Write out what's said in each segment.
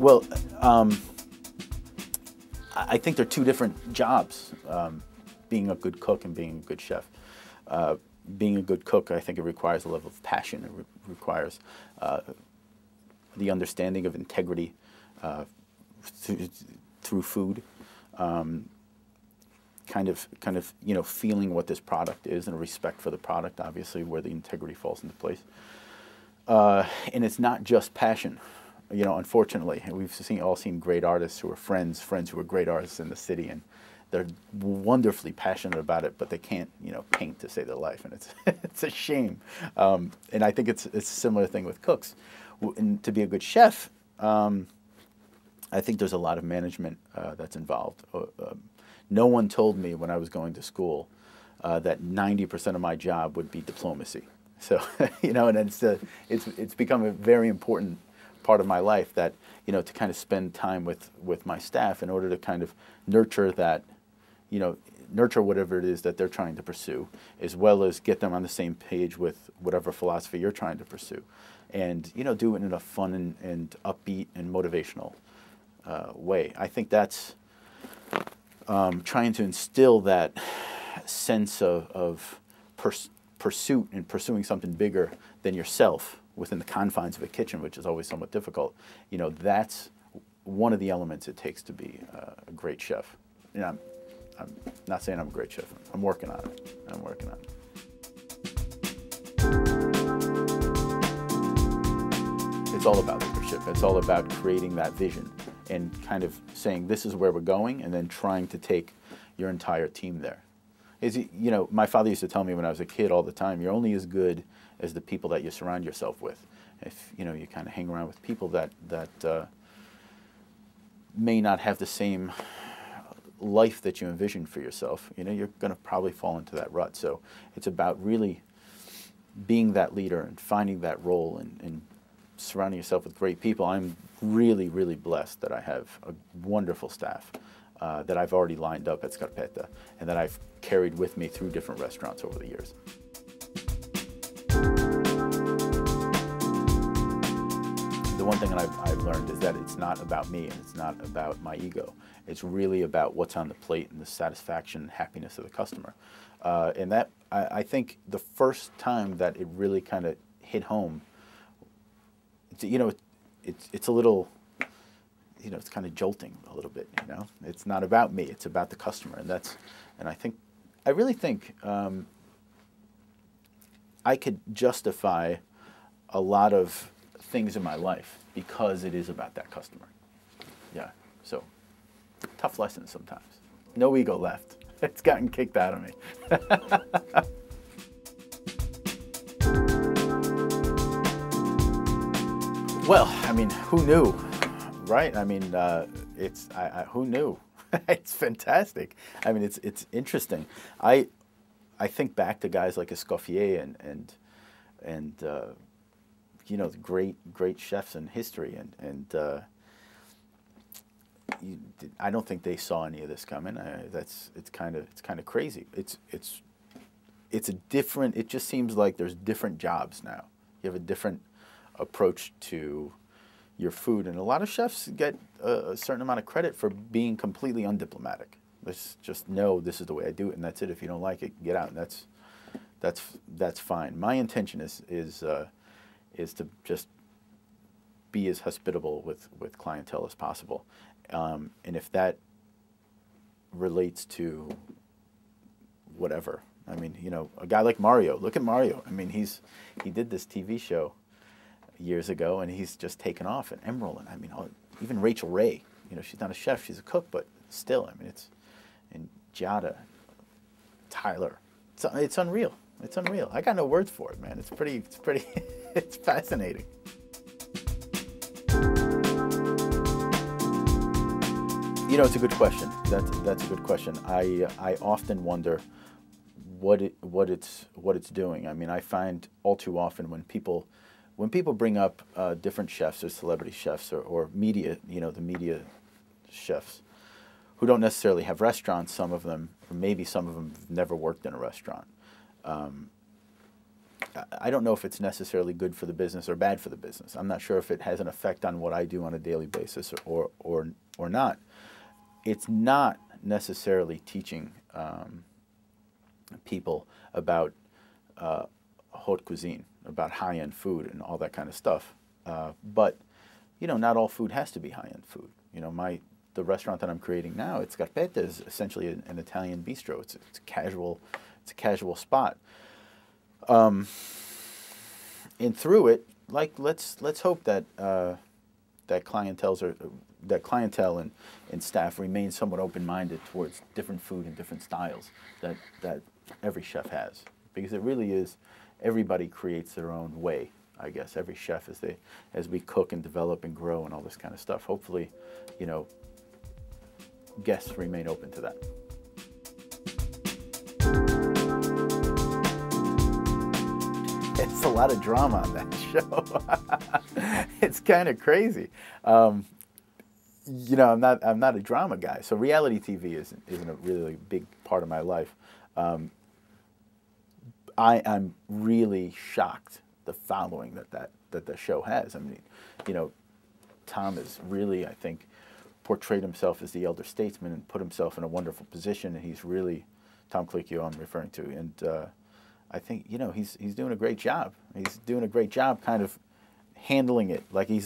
Well, I think they're two different jobs, being a good cook and being a good chef. Being a good cook, I think it requires a level of passion. It requires the understanding of integrity through food, kind of feeling what this product is and a respect for the product, obviously, where the integrity falls into place. And it's not just passion. Unfortunately, we've all seen great artists who are friends who are great artists in the city, and they're wonderfully passionate about it, but they can't, paint to save their life, and it's a shame. And I think it's a similar thing with cooks. And to be a good chef, I think there's a lot of management that's involved. No one told me when I was going to school that 90% of my job would be diplomacy. So, and it's become a very important part of my life that, to kind of spend time with my staff in order to kind of nurture that, nurture whatever it is that they're trying to pursue, as well as get them on the same page with whatever philosophy you're trying to pursue. And, do it in a fun and upbeat and motivational way. I think that's trying to instill that sense of pursuit and pursuing something bigger than yourself within the confines of a kitchen, which is always somewhat difficult. That's one of the elements it takes to be a great chef. I'm not saying I'm a great chef. I'm working on it. I'm working on it. It's all about leadership. It's all about creating that vision and kind of saying, this is where we're going, and then trying to take your entire team there. My father used to tell me when I was a kid all the time, you're only as good as the people that you surround yourself with. If, you kind of hang around with people that may not have the same life that you envision for yourself, you're going to probably fall into that rut. So it's about really being that leader and finding that role and surrounding yourself with great people. I'm really, really blessed that I have a wonderful staff that I've already lined up at Scarpetta and that I've carried with me through different restaurants over the years. The one thing that I've learned is that it's not about me and it's not about my ego. It's really about what's on the plate and the satisfaction and happiness of the customer. And that, I think the first time that it really kind of hit home, it's a little, it's kind of jolting a little bit, It's not about me, it's about the customer. And I really think I could justify a lot of things in my life because it is about that customer. Yeah, so tough lessons sometimes. No ego left. It's gotten kicked out of me. Well, who knew, right? Who knew? It's fantastic. It's interesting. I think back to guys like Escoffier and the great chefs in history, and I don't think they saw any of this coming. It's kind of crazy. It's a different. It just seems like there's different jobs now. You have a different approach to your food, and a lot of chefs get a certain amount of credit for being completely undiplomatic. Let's just know this is the way I do it, and that's it. If you don't like it, get out. And that's fine. My intention is to just be as hospitable with clientele as possible, and if that relates to whatever, a guy like Mario. Look at Mario. He did this TV show years ago, and he's just taken off. And Emerald, and even Rachel Ray. She's not a chef; she's a cook, but still, and Giada, Tyler. It's unreal. It's unreal. I got no words for it, man. It's pretty. It's fascinating. It's a good question. That's a good question. I often wonder what it's doing. I find all too often when people bring up different chefs or celebrity chefs or media, the media chefs who don't necessarily have restaurants, some of them, or maybe some of them have never worked in a restaurant. I don't know if it's necessarily good for the business or bad for the business. I'm not sure if it has an effect on what I do on a daily basis or not. It's not necessarily teaching people about haute cuisine, about high-end food and all that kind of stuff. But, you know, not all food has to be high-end food. You know, the restaurant that I'm creating now, it's Scarpetta, is essentially an Italian bistro. It's a casual spot. And through it, like let's hope that that clientele and staff remain somewhat open-minded towards different food and different styles that every chef has, because it really is, everybody creates their own way. I guess every chef, as we cook and develop and grow and all this kind of stuff. Hopefully, you know, guests remain open to that. It's a lot of drama on that show. It's kind of crazy. You know, I'm not a drama guy, so reality TV isn't a really big part of my life. I'm really shocked the following that the show has. I mean, you know, Tom has really, I think, portrayed himself as the elder statesman and put himself in a wonderful position, and he's really, Tom Colicchio I'm referring to, and I think, you know, he's doing a great job. He's doing a great job kind of handling it. Like you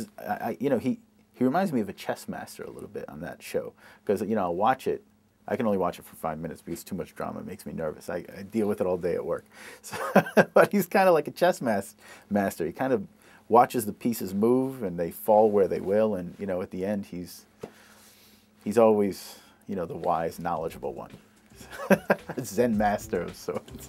know, he reminds me of a chess master a little bit on that show, because, you know, I'll watch it. I can only watch it for 5 minutes because too much drama makes me nervous. I deal with it all day at work. So, but he's kind of like a chess master. He kind of watches the pieces move and they fall where they will. And, you know, at the end, he's always, you know, the wise, knowledgeable one. Zen master of sorts.